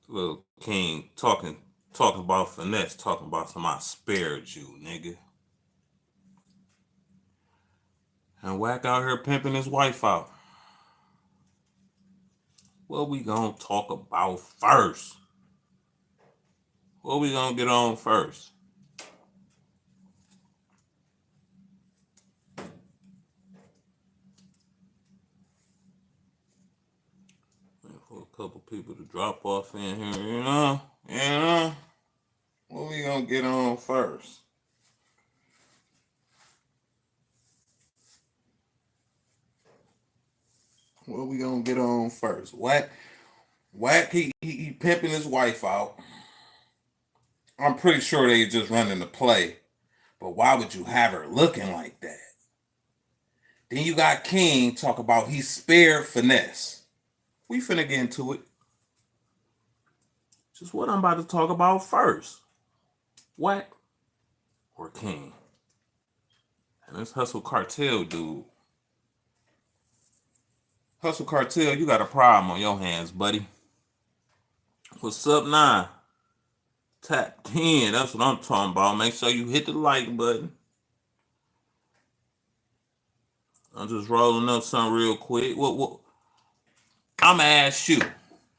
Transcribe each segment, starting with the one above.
Little King talking about finesse, talking about some I spared you, nigga. And Wack out here pimping his wife out. What we gonna talk about first? What we gonna get on first? For a couple people to drop off in here, you know. What we gonna get on first? What we gonna get on first? Wack, he pimping his wife out. I'm pretty sure they just running the play, but why would you have her looking like that? Then you got King talk about he spared finesse. We finna get into it. Just what I'm about to talk about first. Wack or King? And this Hustle Cartel dude. Hustle Cartel, you got a problem on your hands, buddy. What's up now? Tap 10, that's what I'm talking about. Make sure you hit the like button. I'm just rolling up something real quick. What? I'ma ask you,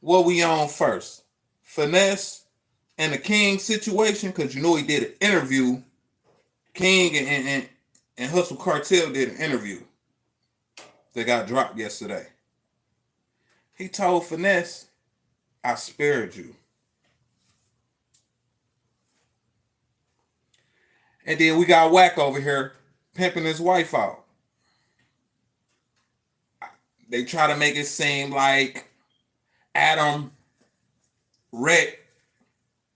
what we on first? Finesse and the King situation? Because you know he did an interview. King and Hustle Cartel did an interview that got dropped yesterday. He told Finesse, I spared you. And then we got Wack over here pimping his wife out. They try to make it seem like Adam wrecked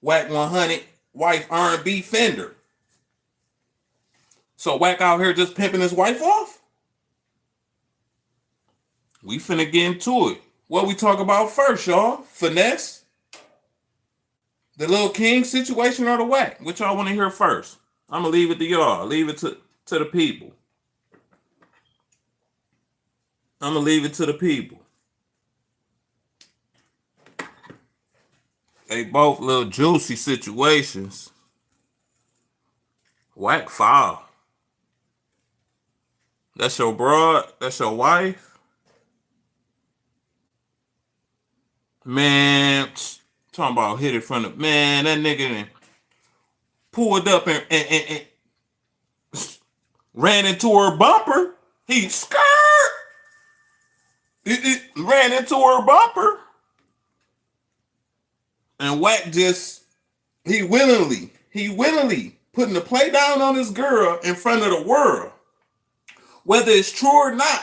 Wack100 wife R&B Fender. So Wack out here just pimping his wife off? We finna get into it. What we talk about first, y'all? Finesse? The Lil King situation or the Wack? Which y'all want to hear first? I'm gonna leave it to y'all. Leave it to the people. I'm gonna leave it to the people. They both little juicy situations. Wack foul. That's your broad. That's your wife. Man, talking about hit it from the man. That nigga pulled up and ran into her bumper. He skirt. It ran into her bumper. And Wack just, he willingly putting the play down on his girl in front of the world. Whether it's true or not,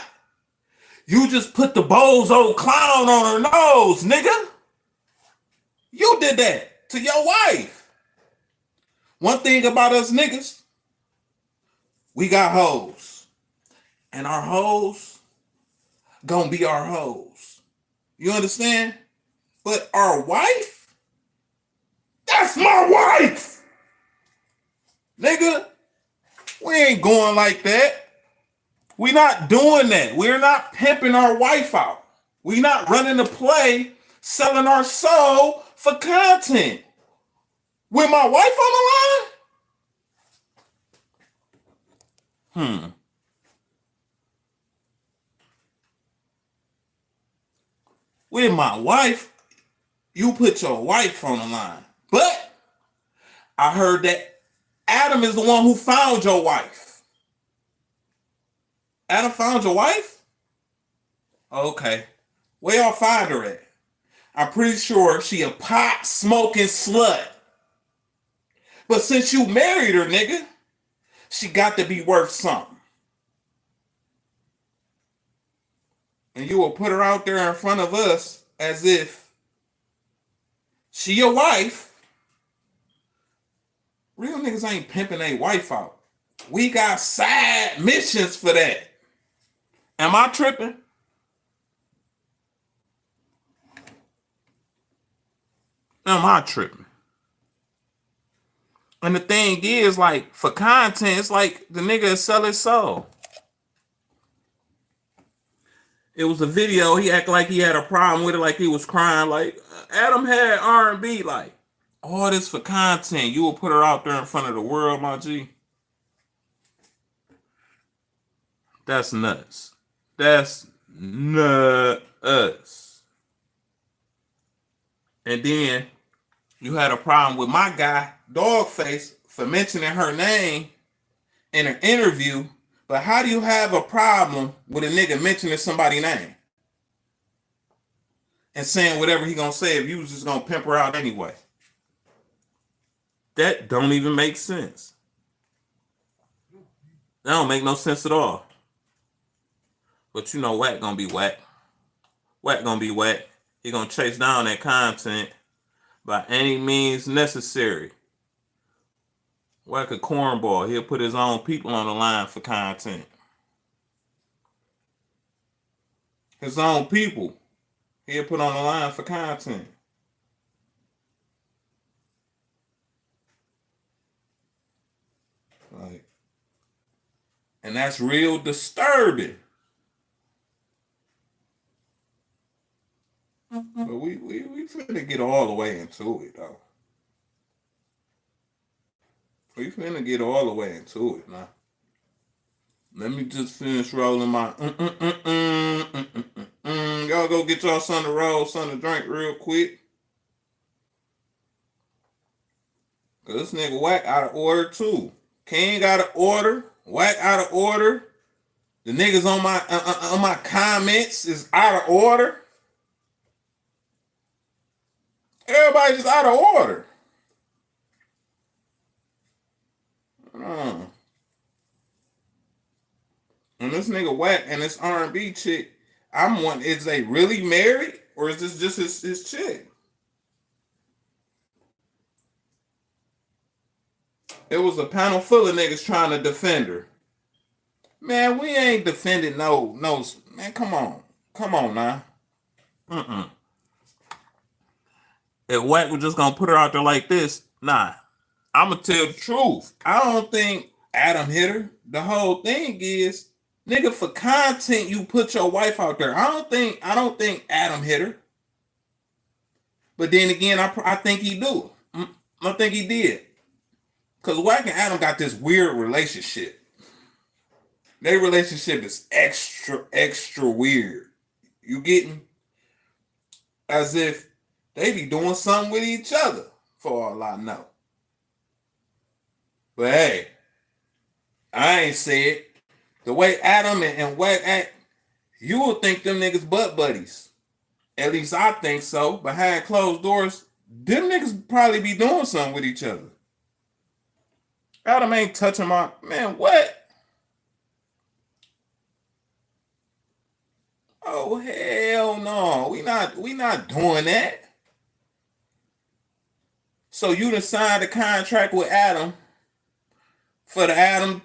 you just put the bozo clown on her nose, nigga. You did that to your wife. One thing about us niggas, we got hoes. And our hoes gonna be our hoes. You understand? But our wife, that's my wife. Nigga, we ain't going like that. We not doing that. We're not pimping our wife out. We not running the play, selling our soul for content. With my wife on the line? With my wife, you put your wife on the line. But I heard that Adam is the one who found your wife. Adam found your wife? Okay. Where y'all find her at? I'm pretty sure she a pot smoking slut. But since you married her, nigga, she got to be worth something. And you will put her out there in front of us as if she your wife. Real niggas ain't pimping a wife out. We got side missions for that. Am I tripping? Am I tripping? And the thing is, like, for content, it's like the nigga sell his soul. It was a video. He acted like he had a problem with it, like he was crying. Like Adam had R&B, like all this for content. You will put her out there in front of the world, my G. That's nuts. That's nuts. And then you had a problem with my guy, Dogface, for mentioning her name in an interview. But how do you have a problem with a nigga mentioning somebody's name and saying whatever he gonna say if you was just gonna pimp her out anyway? That don't even make sense. That don't make no sense at all. But you know Wack gonna be Wack. Wack gonna be Wack. He gonna chase down that content by any means necessary. Wack a cornball. He'll put his own people on the line for content. His own people he'll put on the line for content. Like, and that's real disturbing. But we finna get all the way into it though. We finna get all the way into it now. Let me just finish rolling my Y'all go get y'all something to roll, something to drink real quick. Cause this nigga Wack out of order too. King out of order. Wack out of order. The niggas on my comments is out of order. Everybody just out of order. And this nigga Wack and this R&B chick, I'm wondering, is they really married or is this just his chick? It was a panel full of niggas trying to defend her. Man, we ain't defending no, man, come on now. If Wack was just gonna put her out there like this, nah. I'ma tell the truth. I don't think Adam hit her. The whole thing is, nigga, for content, you put your wife out there. I don't think Adam hit her. But then again, I think he do. I think he did. Cause Wack and Adam got this weird relationship. Their relationship is extra weird. You getting? As if they be doing something with each other, for all I know. But hey, I ain't said the way Adam and Wack act, you would think them niggas butt buddies. At least I think so. Behind closed doors, them niggas probably be doing something with each other. Adam ain't touching my man. What? Oh hell no, we not doing that. So you done signed a contract with Adam for the Adam,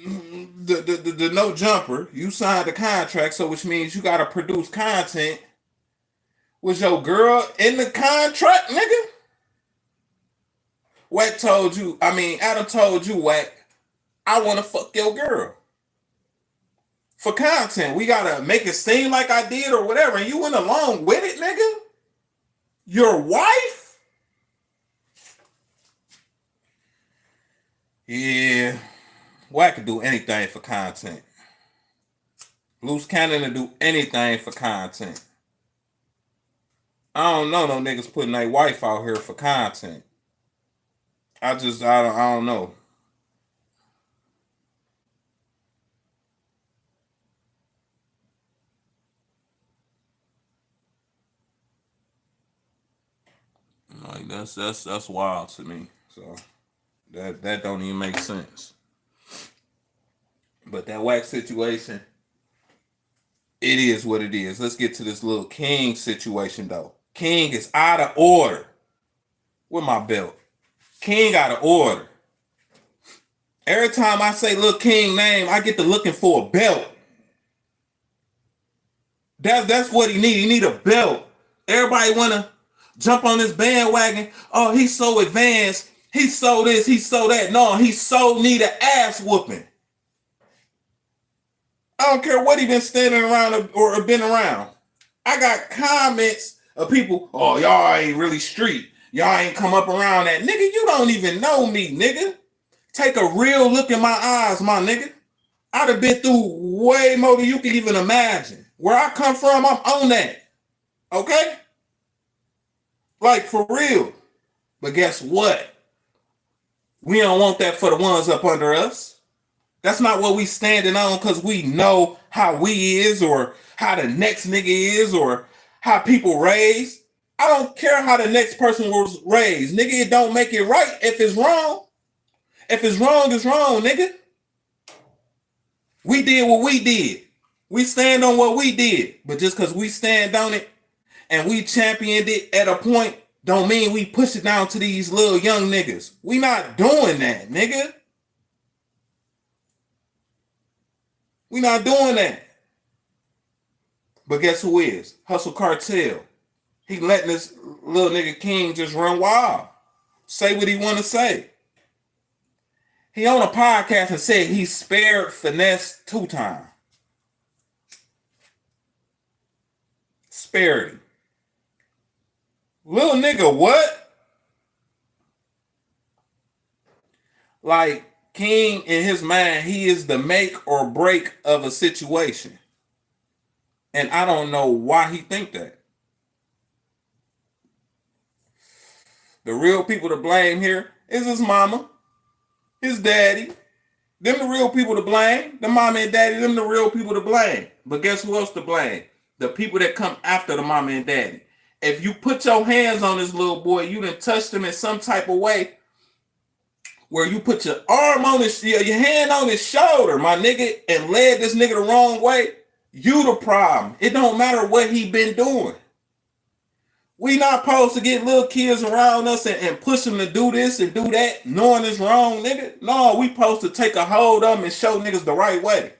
the no jumper. You signed the contract, so which means you gotta produce content. Was your girl in the contract, nigga? Wack told you, Adam told you, Wack, I wanna fuck your girl. For content, we gotta make it seem like I did or whatever, and you went along with it, nigga? Your wife? Yeah, Wack could do anything for content. Loose Cannon to do anything for content. I don't know no niggas putting their wife out here for content. I don't know. Like that's wild to me. So that don't even make sense. But that Wack situation, it is what it is. Let's get to this little King situation though. King is out of order. With my belt. King out of order. Every time I say Lil King name, I get to looking for a belt. That's what he need. He need a belt. Everybody wanna jump on this bandwagon. Oh, he's so advanced. He's so this, he's so that. No, he so need an ass whooping. I don't care what he been standing around or been around. I got comments of people, oh, y'all ain't really street. Y'all ain't come up around that. Nigga, you don't even know me, nigga. Take a real look in my eyes, my nigga. I'd have been through way more than you can even imagine. Where I come from, I'm on that. Okay? Like, for real. But guess what? We don't want that for the ones up under us. That's not what we standing on because we know how we is or how the next nigga is or how people raised. I don't care how the next person was raised. Nigga, it don't make it right if it's wrong. If it's wrong, it's wrong, nigga. We did what we did. We stand on what we did. But just because we stand on it and we championed it at a point, don't mean we push it down to these little young niggas. We not doing that, nigga. We not doing that. But guess who is? Hustle Cartel. He letting this little nigga King just run wild. Say what he want to say. He on a podcast and said he spared Finesse 2 times. Spared him. Little nigga, what? Like, King in his mind, he is the make or break of a situation. And I don't know why he think that. The real people to blame here is his mama, his daddy. Them the real people to blame. The mama and daddy, them the real people to blame. But guess who else to blame? The people that come after the mama and daddy. If you put your hands on this little boy, you done touched him in some type of way where you put your arm on his, your hand on his shoulder, my nigga, and led this nigga the wrong way, you the problem. It don't matter what he been doing. We not supposed to get little kids around us and push them to do this and do that, knowing it's wrong, nigga. No, we supposed to take a hold of them and show niggas the right way.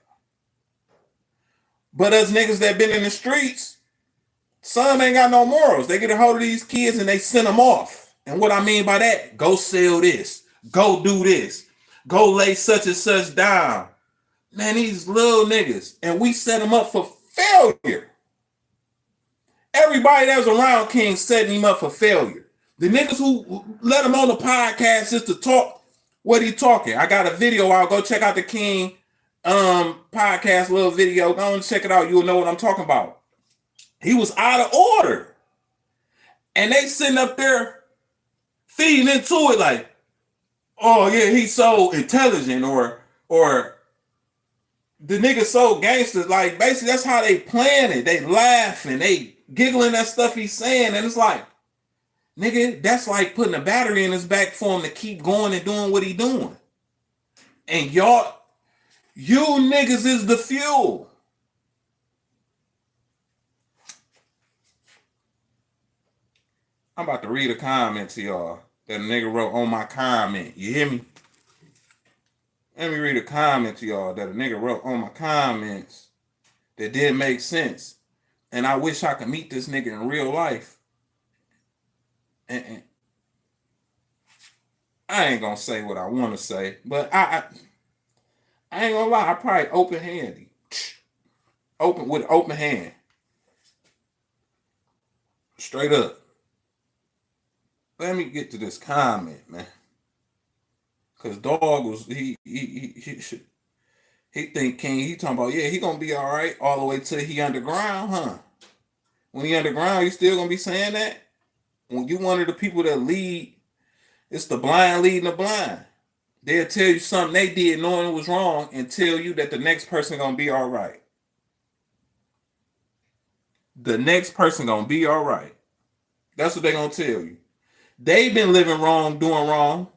But us niggas that been in the streets, some ain't got no morals. They get a hold of these kids and they send them off. And what I mean by that, go sell this. Go do this. Go lay such and such down. Man, these little niggas. And we set them up for failure. Everybody that was around King setting him up for failure. The niggas who let him on the podcast just to talk what he talking. I got a video out. Go check out the King podcast little video. Go and check it out. You'll know what I'm talking about. He was out of order. And they sitting up there feeding into it like, oh yeah, he's so intelligent or the nigga so gangster. Like basically that's how they playing it. They laughing, they giggling at stuff he's saying, and it's like, nigga, that's like putting a battery in his back for him to keep going and doing what he doing. And y'all, you niggas is the fuel. I'm about to read a comment to y'all that a nigga wrote on my comment. You hear me? Let me read a comment to y'all that a nigga wrote on my comments that didn't make sense. And I wish I could meet this nigga in real life. And I ain't gonna say what I want to say, but I ain't gonna lie. I probably open-handed, open with an open hand, straight up. Let me get to this comment, man. Cause dog was he think King, he talking about, yeah, he gonna be all right all the way till he underground, huh? When he underground, you still gonna be saying that? When you one of the people that lead, it's the blind leading the blind. They'll tell you something they did knowing it was wrong and tell you that the next person gonna be all right. The next person gonna be all right. That's what they gonna tell you. They've been living wrong, doing wrong.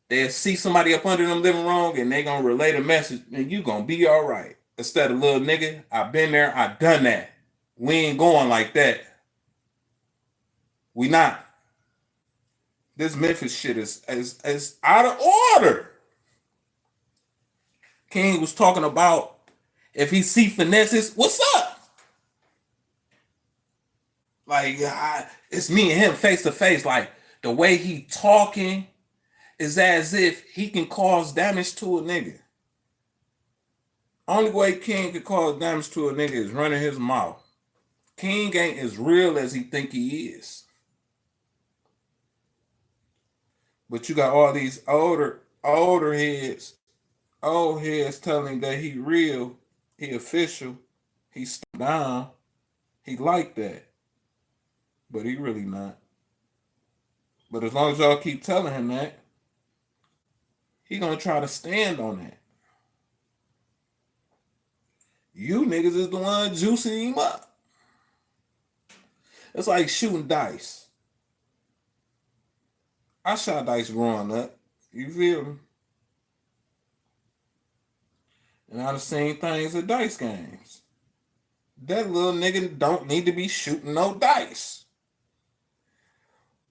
They'll see somebody up under them living wrong and they gonna relay the message and you gonna be all right. Instead of little nigga, I've been there, I've done that. We ain't going like that. We not. This Memphis shit is out of order. King was talking about if he see finesses, what's up? Like, it's me and him face to face. Like, the way he talking is as if he can cause damage to a nigga. Only way King could cause damage to a nigga is running his mouth. King ain't as real as he think he is. But you got all these older heads, old heads telling him that he real, he official, he down, he like that. But he really not. But as long as y'all keep telling him that, he gonna try to stand on that. You niggas is the one juicing him up. It's like shooting dice. I shot dice growing up. You feel me? And I've seen things at dice games. That little nigga don't need to be shooting no dice.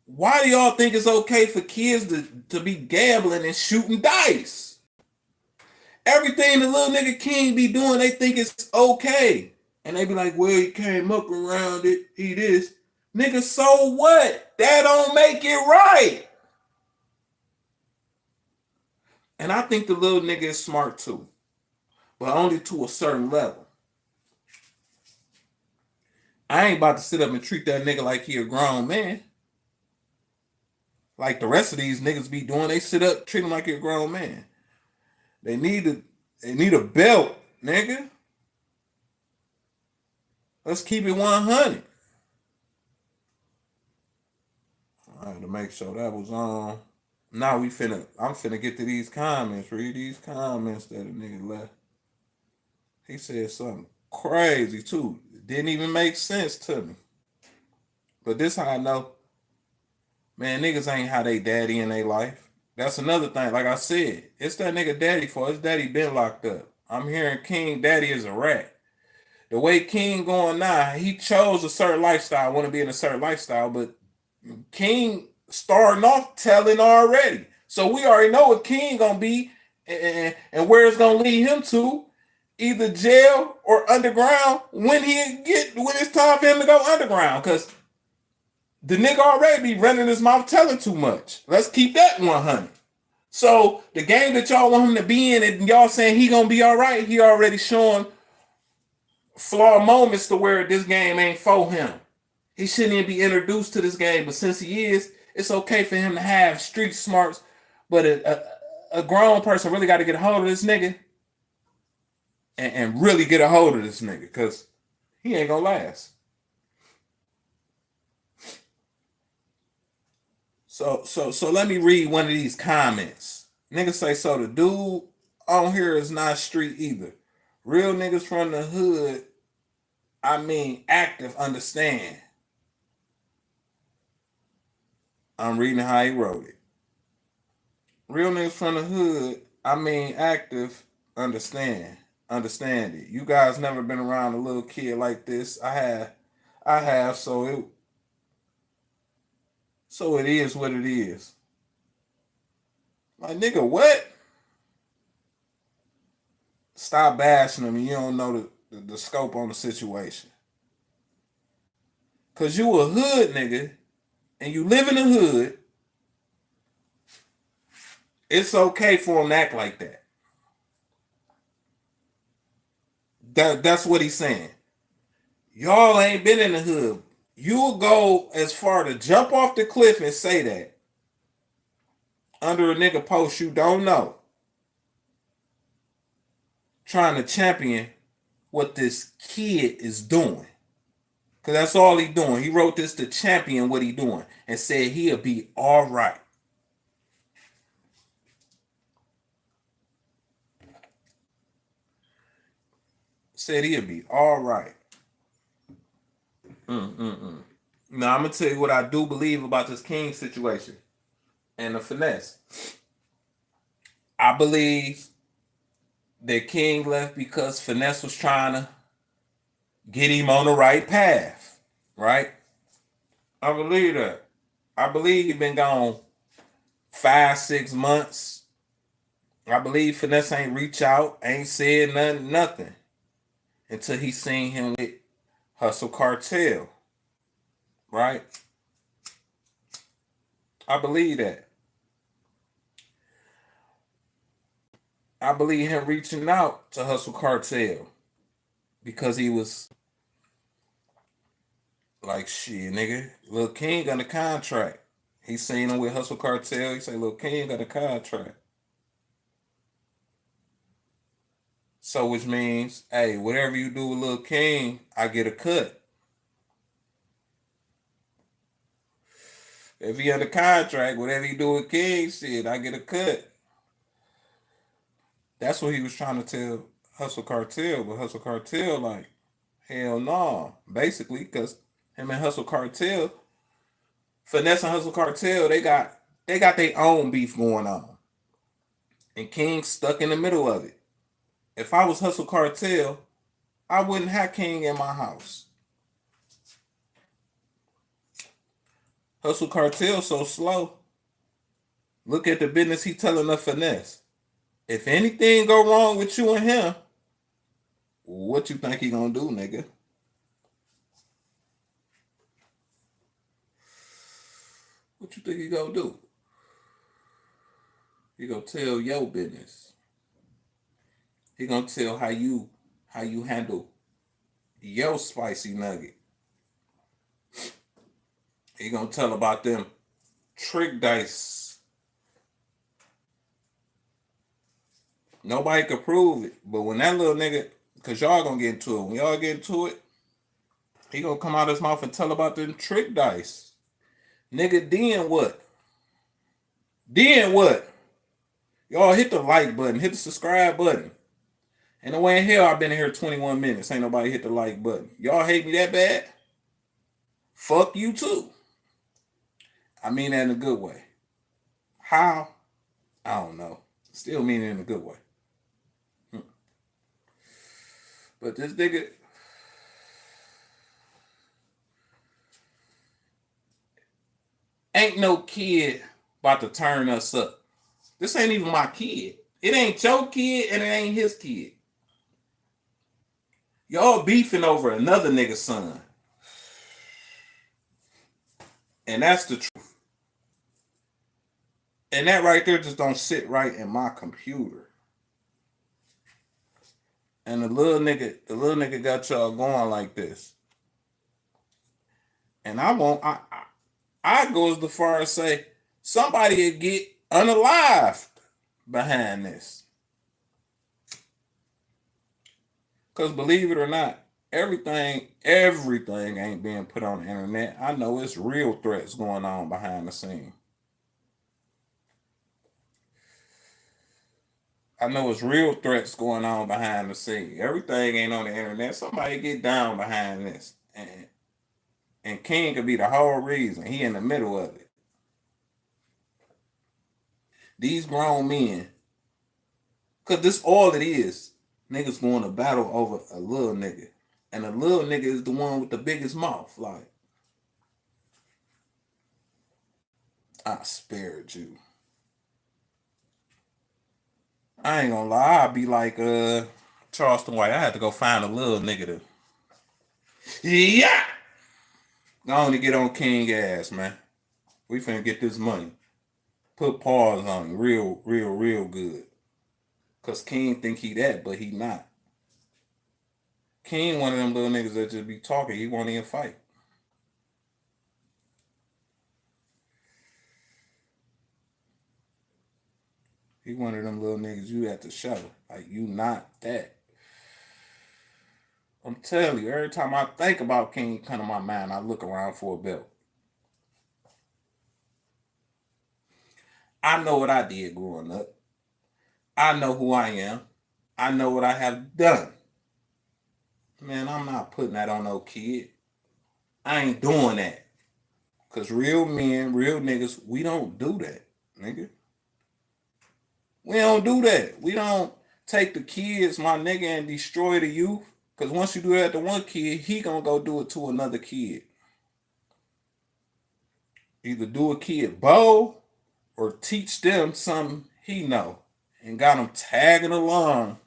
Why do y'all think it's okay for kids to be gambling and shooting dice? Everything the little nigga King be doing, they think it's okay. And they be like, well, he came up around it, he this. Nigga, so what? That don't make it right. And I think the little nigga is smart too. But only to a certain level. I ain't about to sit up and treat that nigga like he a grown man. Like the rest of these niggas be doing, they sit up, treat him like he a grown man. They need a belt, nigga. Let's keep it 100. I had to make sure that was on. Now I'm finna get to these comments. Read these comments that a nigga left. He said something crazy too. It didn't even make sense to me. But this how I know, man, niggas ain't how they daddy in their life. That's another thing. Like I said, it's that nigga daddy for his daddy been locked up. I'm hearing King daddy is a rat. The way King going now, he chose a certain lifestyle, want to be in a certain lifestyle, but King starting off telling already. So we already know what King gonna be and where it's gonna lead him to. Either jail or underground when it's time for him to go underground. Cause the nigga already be running his mouth telling too much. Let's keep that 100. So the game that y'all want him to be in and y'all saying he gonna be all right, he already showing flaw moments to where this game ain't for him. He shouldn't even be introduced to this game, but since he is, it's okay for him to have street smarts. But a grown person really got to get a hold of this nigga and really get a hold of this nigga because he ain't gonna last. So let me read one of these comments. Niggas say, so the dude on here is not street either. Real niggas from the hood, I mean active, understand. I'm reading how he wrote it. Real niggas from the hood, I mean active, understand it. You guys never been around a little kid like this. I have, so it is what it is. Like, nigga, what? Stop bashing him. You don't know the scope on the situation. Cause you a hood nigga and you live in the hood. It's okay for him to act like that. That's what he's saying. Y'all ain't been in the hood. You'll go as far to jump off the cliff and say that under a nigga post you don't know. Trying to champion what this kid is doing. Because that's all he doing. He wrote this to champion what he doing and said he'll be all right. Said he'll be all right. Now, I'm going to tell you what I do believe about this King situation and the finesse. I believe that King left because Finesse was trying to get him on the right path, right? I believe that. I believe he been gone 5-6 months. I believe Finesse ain't reach out, ain't said nothing until he seen him with Hustle Cartel, right? I believe that. I believe him reaching out to Hustle Cartel because he was like, shit, nigga, Lil King got a contract. He seen him with Hustle Cartel. He say, Lil King got a contract. So which means, hey, whatever you do with Lil King, I get a cut. If he under contract, whatever you do with King, shit, I get a cut. That's what he was trying to tell Hustle Cartel, but Hustle Cartel like, hell no. Basically, because him and Hustle Cartel, Finesse and Hustle Cartel, they got their own beef going on. And King's stuck in the middle of it. If I was Hustle Cartel, I wouldn't have King in my house. Hustle Cartel so slow. Look at the business he telling the Finesse. If anything go wrong with you and him, what you think he gonna do, nigga? What you think he gonna do? He gonna tell your business. He gonna tell how you handle your spicy nugget. He gonna tell about them trick dice. Nobody could prove it, but when that little nigga, cause y'all gonna get into it. When y'all get into it, he gonna come out his mouth and tell about them trick dice. Nigga, then what? Then what? Y'all hit the like button, hit the subscribe button. And the way in hell I've been in here 21 minutes. Ain't nobody hit the like button. Y'all hate me that bad? Fuck you too. I mean that in a good way. How? I don't know. Still mean it in a good way. But this nigga, ain't no kid about to turn us up. This ain't even my kid. It ain't your kid and it ain't his kid. Y'all beefing over another nigga's son. And that's the truth. And that right there just don't sit right in my computer. And the little nigga got y'all going like this. And I go as far as say somebody would get unalived behind this. Because believe it or not, everything ain't being put on the internet. I know it's real threats going on behind the scene. I know it's real threats going on behind the scene. Everything ain't on the internet. Somebody get down behind this. And King could be the whole reason. He in the middle of it. These grown men, because this all it is, niggas going to battle over a little nigga. And a little nigga is the one with the biggest mouth. Like, I spared you. I ain't gonna lie, I'll be like Charleston White. I had to go find a little nigga to. Yeah! Go on to get on King ass, man. We finna get this money. Put pause on him real good. Cause King think he that, but he not. King one of them little niggas that just be talking. He won't even fight. He one of them little niggas you have to show. Like, you not that. I'm telling you, every time I think about King come to my mind, I look around for a belt. I know what I did growing up. I know who I am. I know what I have done. Man, I'm not putting that on no kid. I ain't doing that. Because real men, real niggas, we don't do that, nigga. We don't do that. We don't take the kids, my nigga, and destroy the youth. Because once you do that to one kid, he gonna go do it to another kid. Either do a kid bow or teach them something he know. And got them tagging along.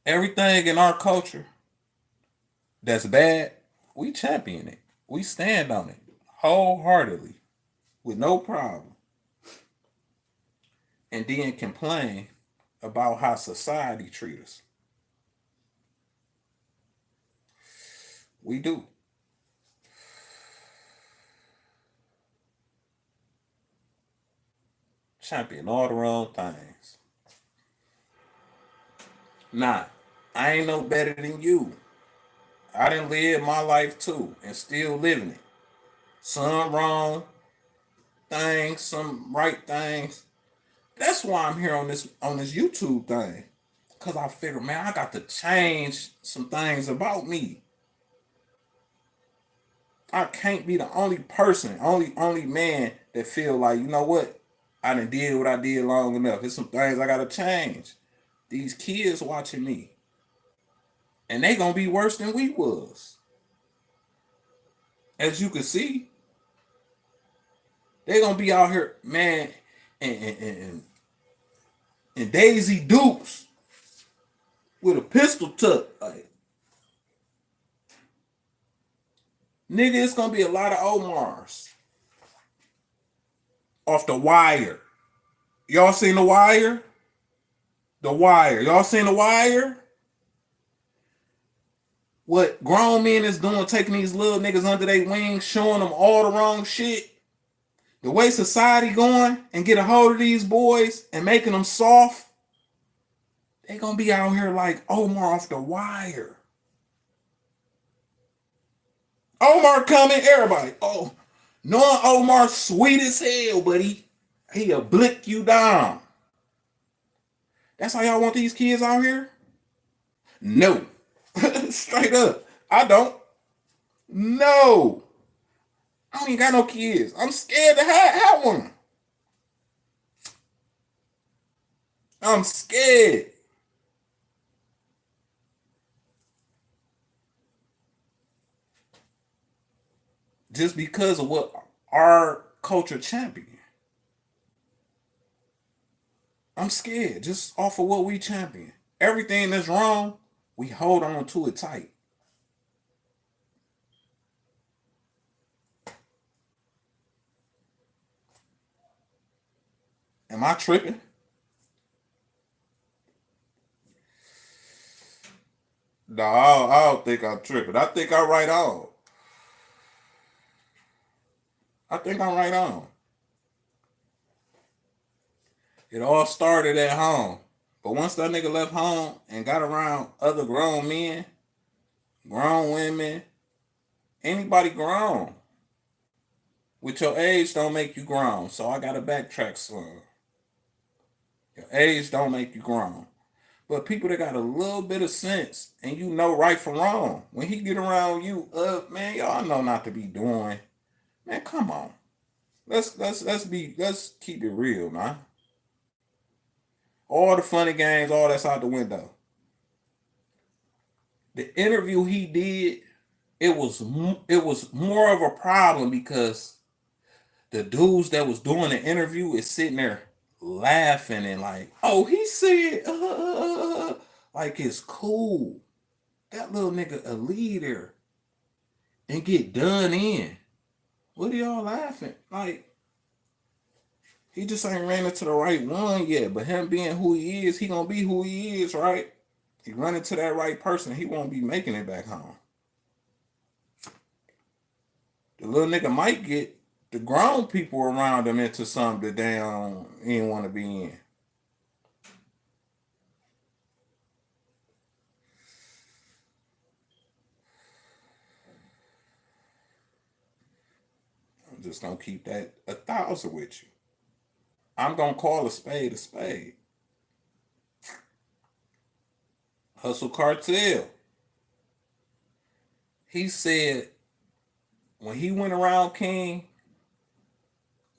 Everything in our culture that's bad, we champion it. We stand on it wholeheartedly. with no problem, and then complain about how society treats us. We do. Champion all the wrong things. Nah, I ain't no better than you. I done lived my life too and still living it. Some wrong things, some right things. That's why I'm here on this YouTube thing. Cause I figured, man, I got to change some things about me. I can't be the only person, only man that feel like, you know what? I done did what I did long enough. There's some things I gotta change. These kids watching me. And they gonna be worse than we was. As you can see, they gonna be out here, man, and Daisy Dukes with a pistol tuck. Like, nigga, it's gonna be a lot of Omars off The Wire. Y'all seen The Wire? The Wire. Y'all seen The Wire? What grown men is doing, taking these little niggas under their wings, showing them all the wrong shit. The way society going and get a hold of these boys and making them soft, they gonna be out here like Omar off The Wire. Omar coming, everybody. Oh, knowing Omar sweet as hell, but he'll blick you down. That's how y'all want these kids out here? No. Straight up. I don't. No. I don't even got no kids. I'm scared to have one. I'm scared. Just because of what our culture champion. I'm scared just off of what we champion. Everything that's wrong, we hold on to it tight. Am I tripping? No, I don't think I'm tripping. I think I'm right on. I think I'm right on. It all started at home. But once that nigga left home and got around other grown men, grown women, anybody grown, with your age don't make you grown. So I gotta backtrack some. Your age don't make you grown. But people that got a little bit of sense and you know right from wrong, when he get around you, man, y'all know not to be doing. Man, come on. Let's keep it real, man. All the funny games, all that's out the window. The interview he did, it was more of a problem because the dudes that was doing the interview is sitting there laughing and like, oh, he said, like it's cool. That little nigga a leader and get done in. What are y'all laughing? Like, he just ain't ran into the right one yet. But him being who he is, he gonna be who he is, right? He run into that right person, he won't be making it back home. The little nigga might get the grown people around him into something that they don't even want to be in. I'm just gonna keep that 1,000 with you. I'm gonna call a spade a spade. Hustle Cartel. He said when he went around King,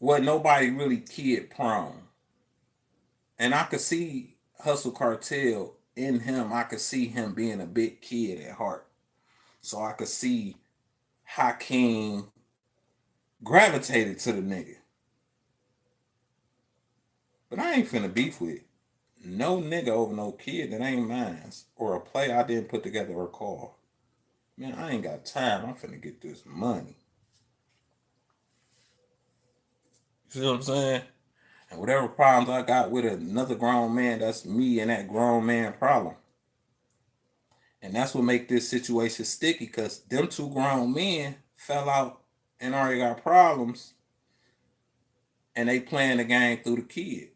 wasn't nobody really kid prone. And I could see Hustle Cartel in him. I could see him being a big kid at heart. So I could see how King gravitated to the nigga. But I ain't finna beef with no nigga over no kid that ain't mine or a play I didn't put together or call. Man, I ain't got time. I'm finna get this money. You see what I'm saying? And whatever problems I got with another grown man, that's me and that grown man problem. And that's what make this situation sticky, because them two grown men fell out and already got problems, and they playing the game through the kid.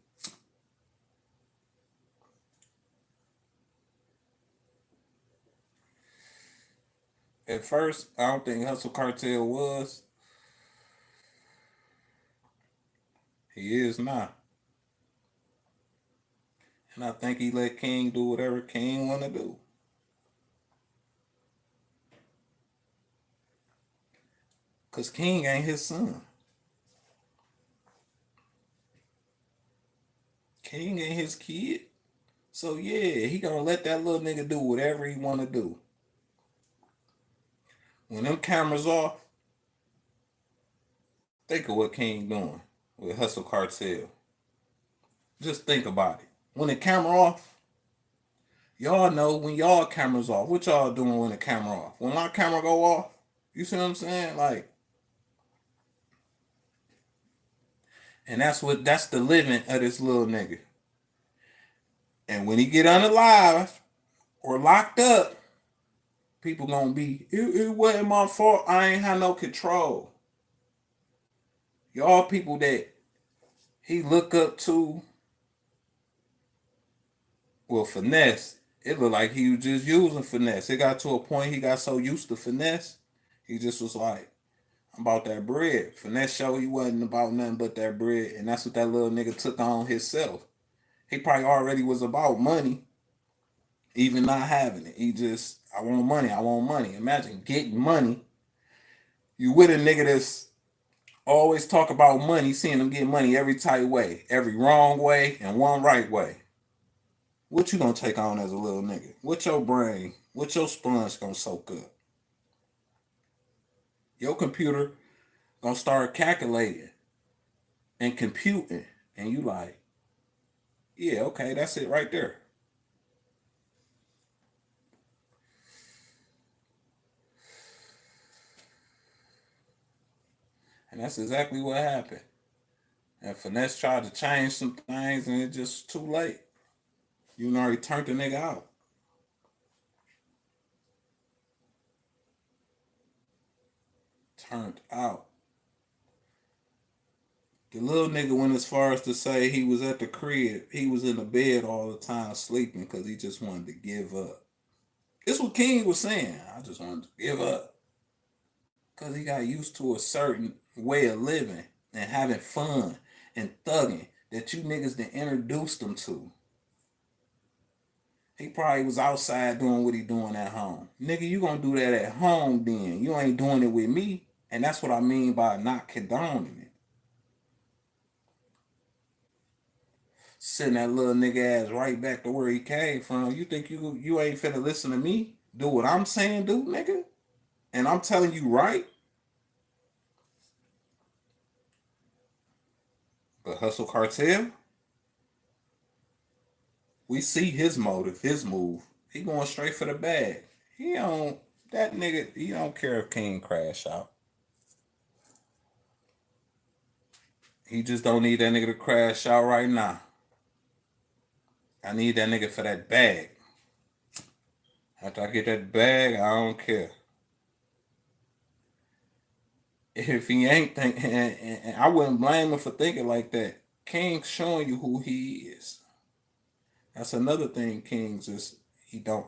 At first, I don't think Hustle Cartel was. He is now. And I think he let King do whatever King want to do. Because King ain't his son. King ain't his kid. So yeah, he gonna let that little nigga do whatever he want to do. When them cameras off, think of what King doing with Hustle Cartel. Just think about it. When the camera off, y'all know when y'all cameras off, what y'all doing when the camera off? When my camera go off, you see what I'm saying? Like, and that's the living of this little nigga. And when he get unalive or locked up, people gonna be, it wasn't my fault. I ain't had no control. Y'all people that he look up to, well, finesse. It looked like he was just using finesse. It got to a point he got so used to finesse, he just was like, I'm about that bread. Finesse show he wasn't about nothing but that bread, and that's what that little nigga took on himself. He probably already was about money, even not having it. He just, I want money, I want money. Imagine getting money. You with a nigga that's always talk about money, seeing him get money every tight way, every wrong way, and one right way. What you gonna take on as a little nigga? What your brain, what your sponge gonna soak up? Your computer gonna start calculating and computing, and you like, yeah, okay, that's it right there. And that's exactly what happened. And Finesse tried to change some things, and it just too late. You already turned the nigga out. Turned out. The little nigga went as far as to say he was at the crib. He was in the bed all the time sleeping because he just wanted to give up. This what King was saying. I just wanted to give up. Because he got used to a certain way of living and having fun and thugging that you niggas done introduced him to. He probably was outside doing what he doing at home. Nigga, you gonna do that at home then. You ain't doing it with me. And that's what I mean by not condoning it. Send that little nigga ass right back to where he came from. You think you ain't finna listen to me? Do what I'm saying, do, nigga? And I'm telling you right. But Hustle Cartel, we see his motive, his move. He going straight for the bag. He don't, that nigga, he don't care if King crash out. He just don't need that nigga to crash out right now. I need that nigga for that bag. After I get that bag, I don't care. If he ain't thinking, and I wouldn't blame him for thinking like that. King's showing you who he is. That's another thing. King just, he don't.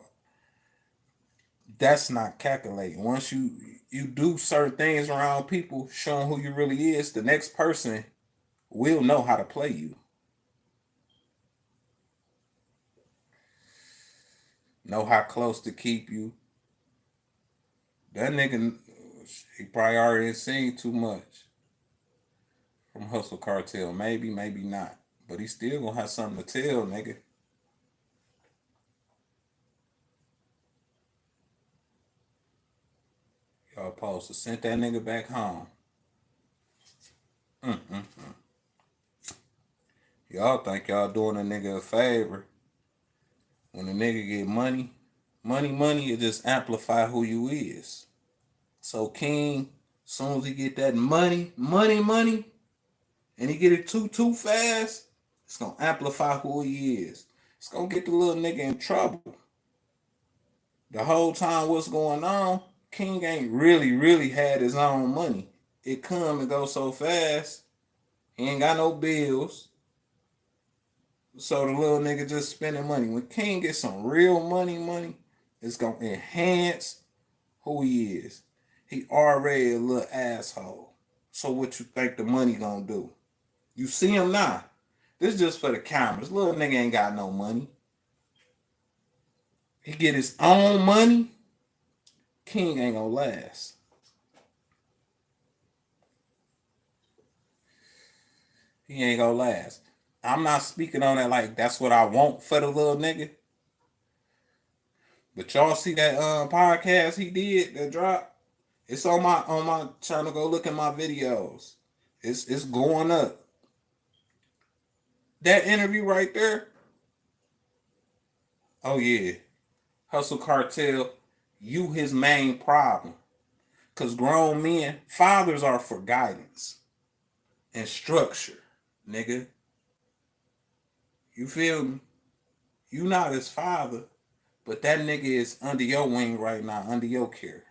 That's not calculating. Once you do certain things around people, showing who you really is, the next person will know how to play you. Know how close to keep you. That nigga, he probably already seen too much from Hustle Cartel. Maybe, maybe not. But he still gonna have something to tell, nigga. Y'all supposed to send that nigga back home. Mm-mm-mm. Y'all think y'all doing a nigga a favor. When a nigga get money, money, it just amplify who you is. So King, soon as he get that money, and he get it too fast, it's gonna amplify who he is. It's gonna get the little nigga in trouble. The whole time what's going on, King ain't really had his own money. It come and go so fast. He ain't got no bills. So the little nigga just spending money. When King gets some real money, it's gonna enhance who he is. He already a little asshole. So what you think the money gonna do? You see him now. This is just for the cameras. Little nigga ain't got no money. He get his own money. King ain't gonna last. He ain't gonna last. I'm not speaking on that like that's what I want for the little nigga. But y'all see that podcast he did that drop? It's on my channel. Go look at my videos. It's going up. That interview right there. Oh yeah. Hustle Cartel, you his main problem. Cause grown men, fathers are for guidance and structure, nigga. You feel me? You not his father, but that nigga is under your wing right now, under your care.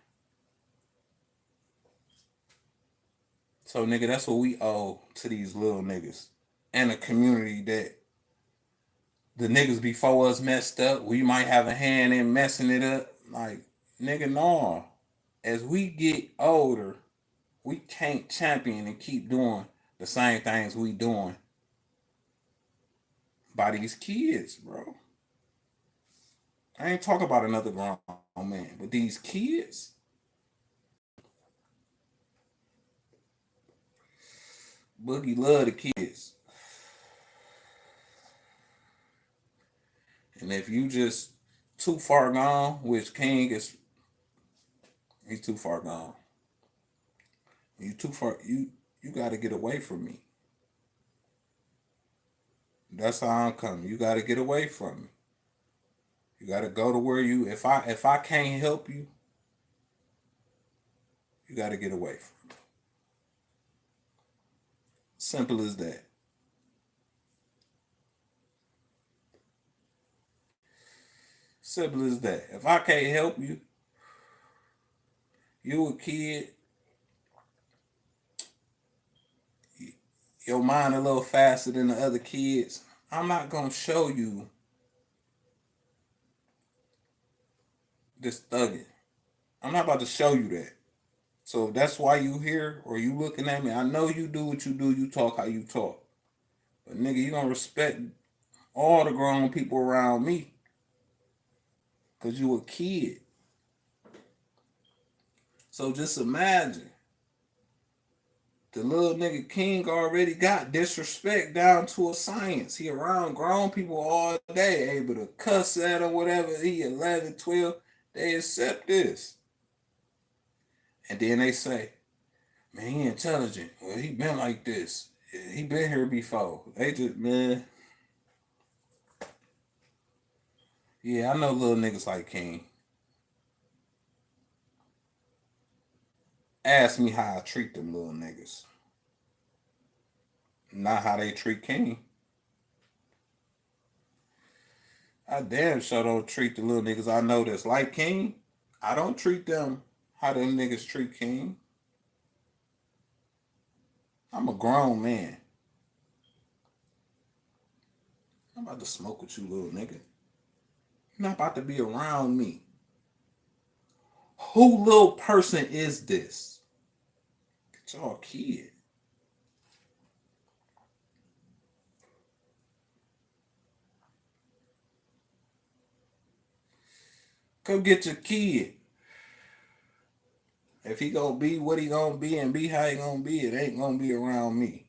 So nigga, that's what we owe to these little niggas. And a community that the niggas before us messed up. We might have a hand in messing it up. Like, nigga, no. As we get older, we can't champion and keep doing the same things we doing by these kids, bro. I ain't talking about another grown man, but these kids, Boogie love the kids. And if you just too far gone, which King is, he's too far gone. You too far. You got to get away from me. That's how I'm coming. You got to get away from me. You got to go to where you. If I can't help you, you got to get away from me. Simple as that. Simple as that. If I can't help you, you a kid, your mind a little faster than the other kids. I'm not gonna show you this thugging. I'm not about to show you that. So if that's why you here or you looking at me, I know you do what you do, you talk how you talk. But nigga, you gonna respect all the grown people around me. Cause you a kid. So just imagine. The little nigga King already got disrespect down to a science. He around grown people all day, able to cuss at him, whatever. He 11, 12. They accept this. And then they say, man, he intelligent. Well, he been like this. He been here before. They just, man. Yeah, I know little niggas like King. Ask me how I treat them little niggas. Not how they treat King. I damn sure don't treat the little niggas I know that's like King. I don't treat them how them niggas treat King. I'm a grown man. I'm about to smoke with you, little nigga. You're not about to be around me. Who little person is this? Get y'all kid. Come get your kid. If he gonna be what he gonna be and be how he gonna be, it ain't gonna be around me.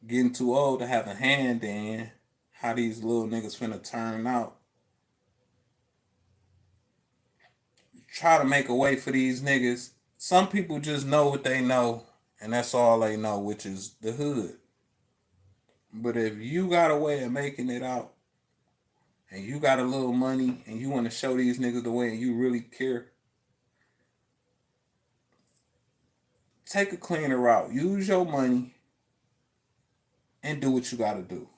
Getting too old to have a hand in how these little niggas finna turn out. Try to make a way for these niggas. Some people just know what they know, and that's all they know, which is the hood. But if you got a way of making it out, and you got a little money, and you want to show these niggas the way, and you really care, take a cleaner route. Use your money and do what you got to do.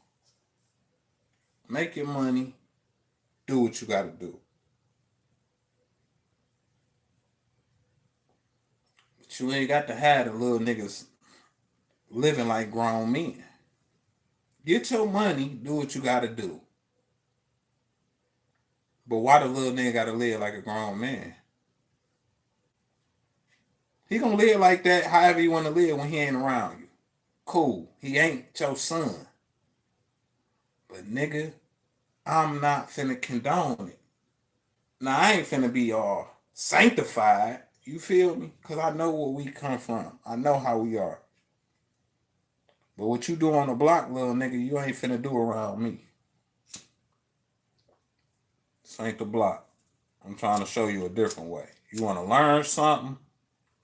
Make your money. Do what you got to do. But you ain't got to have the little niggas living like grown men. Get your money. Do what you got to do. But why the little nigga got to live like a grown man? He gonna live like that however you want to live when he ain't around you. Cool. He ain't your son. But nigga, I'm not finna condone it. Now I ain't finna be all sanctified. You feel me? Cause I know where we come from. I know how we are. But what you do on the block, little nigga, you ain't finna do around me. This ain't the block. I'm trying to show you a different way. You wanna learn something?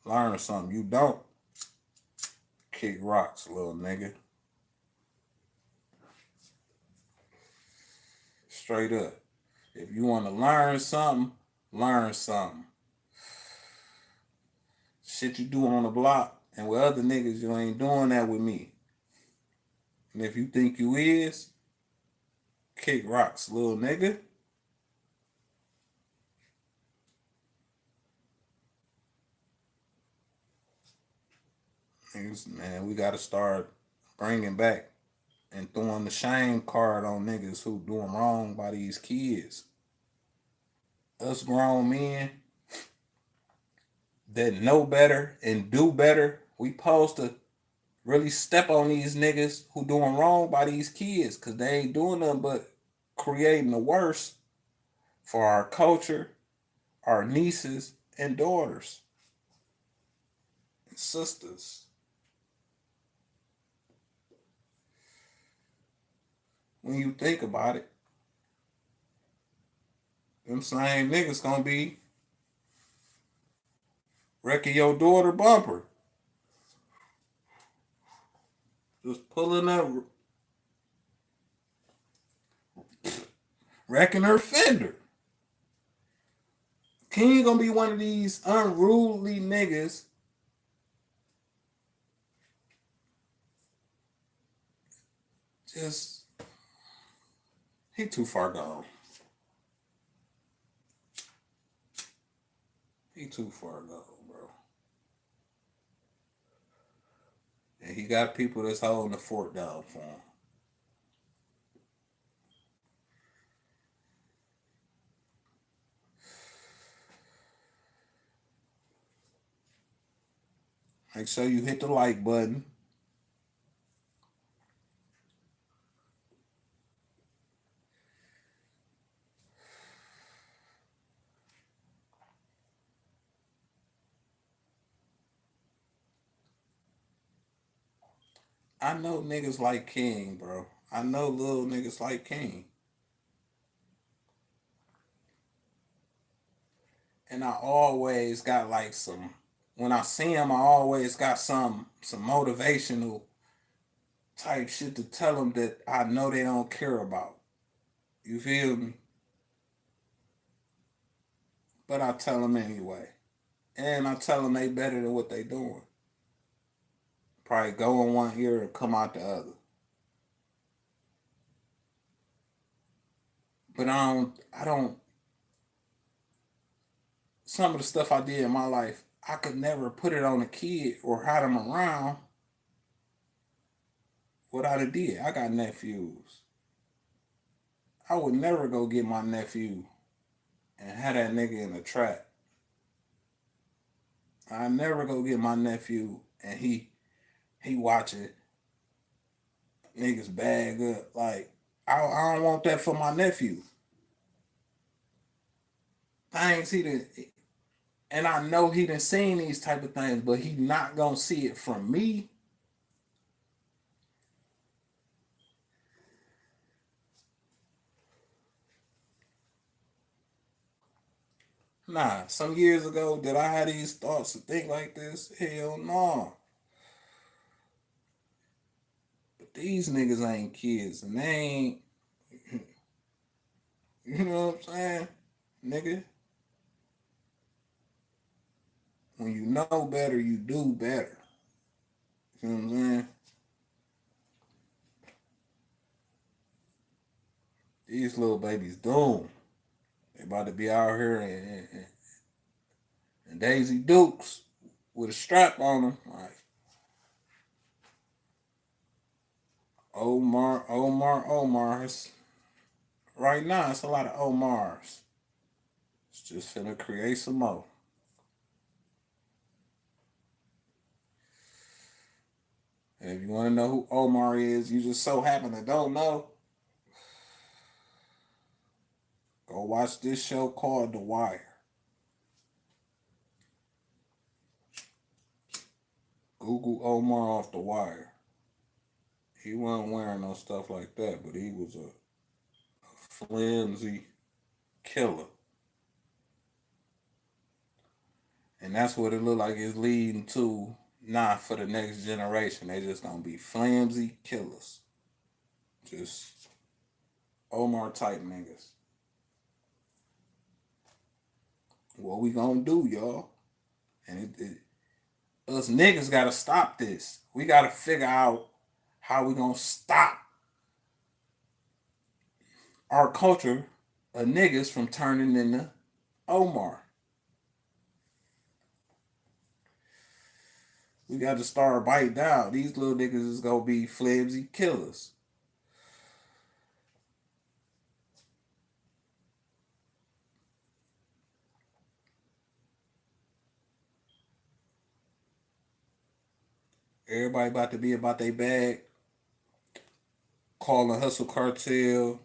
Learn something. You don't? Kick rocks, little nigga. Straight up. If you want to learn something, learn something. Shit you do on the block and with other niggas, you ain't doing that with me. And if you think you is, kick rocks, little nigga. Man, we got to start bringing back and throwing the shame card on niggas who doing wrong by these kids. Us grown men that know better and do better, we supposed to really step on these niggas who doing wrong by these kids, because they ain't doing nothing but creating the worst for our culture, our nieces and daughters and sisters. When you think about it, them same niggas gonna be wrecking your daughter bumper. Just pulling up, wrecking her fender. King gonna be one of these unruly niggas just, he too far gone. He too far gone, bro. And he got people that's holding the fort down for him. Make sure you hit the like button. I know niggas like King, bro. I know little niggas like King. And I always got like some, when I see him, I always got some motivational type shit to tell them that I know they don't care about. You feel me? But I tell them anyway. And I tell them they better than what they doing. Probably go in one ear and come out the other. But I don't, some of the stuff I did in my life, I could never put it on a kid or have them around what I did. I got nephews. I would never go get my nephew and have that nigga in the trap. I never go get my nephew and he watching niggas bag up. Like, I don't want that for my nephew. Things he done, and I know he done seen these type of things, but he not gonna see it from me. Nah, some years ago, did I have these thoughts to think like this? Hell no. But these niggas ain't kids, and they ain't, you know what I'm saying? Nigga, when you know better, you do better. You know what I'm saying? These little babies doomed. They about to be out here and Daisy Dukes with a strap on them. Like Omars. Right now, it's a lot of Omars. It's just finna create some more. And if you want to know who Omar is, you just so happen to don't know, go watch this show called The Wire. Google Omar off The Wire. He wasn't wearing no stuff like that, but he was a flimsy killer. And that's what it looked like it's leading to now for the next generation. They just gonna be flimsy killers. Just Omar type niggas. What we gonna do, y'all? And us niggas gotta stop this. We gotta figure out how we gonna stop our culture of niggas from turning into Omar. We got to start biting down. These little niggas is gonna be flimsy killers. Everybody about to be about their bag, calling Hustle Cartel,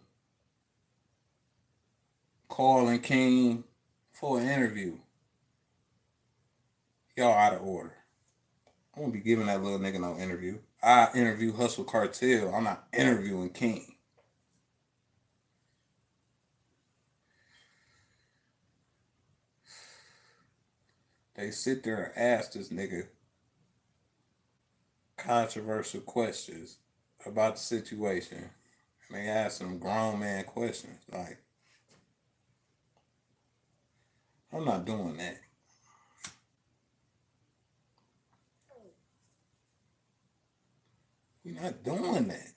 calling King for an interview. Y'all out of order. I won't be giving that little nigga no interview. I interview Hustle Cartel. I'm not interviewing King. They sit there and ask this nigga controversial questions about the situation. And they ask some grown man questions. Like, I'm not doing that. We're not doing that.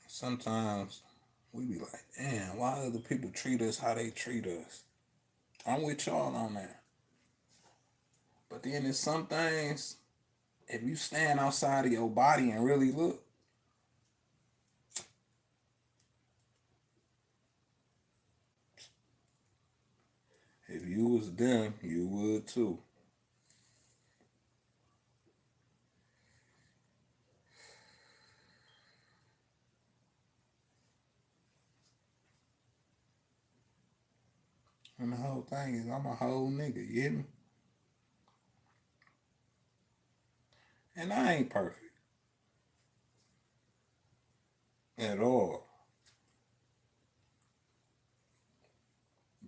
Sometimes we be like, damn, why other people treat us how they treat us? I'm with y'all on that. But then there's some things, if you stand outside of your body and really look, if you was them, you would too. And the whole thing is, I'm a whole nigga, you hear me? And I ain't perfect at all.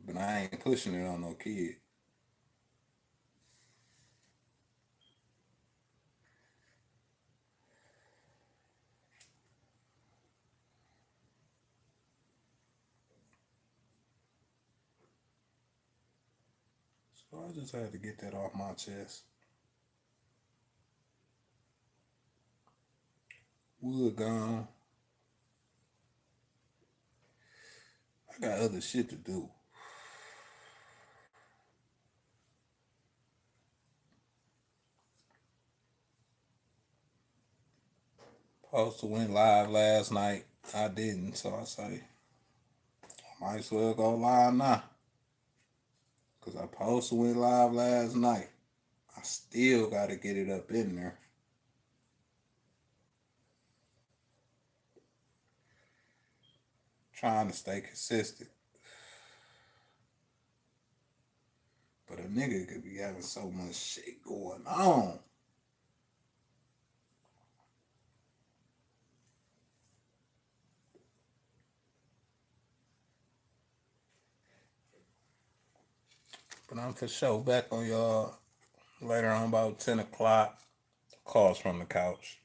But I ain't pushing it on no kid. So I just had to get that off my chest. Wood gone. I got other shit to do. Supposed to went live last night. I didn't, so I say, I might as well go live now. Because I supposed to went live last night. I still got to get it up in there. Trying to stay consistent. But a nigga could be having so much shit going on. But I'm for sure back on y'all later on about 10 o'clock. Calls from the couch.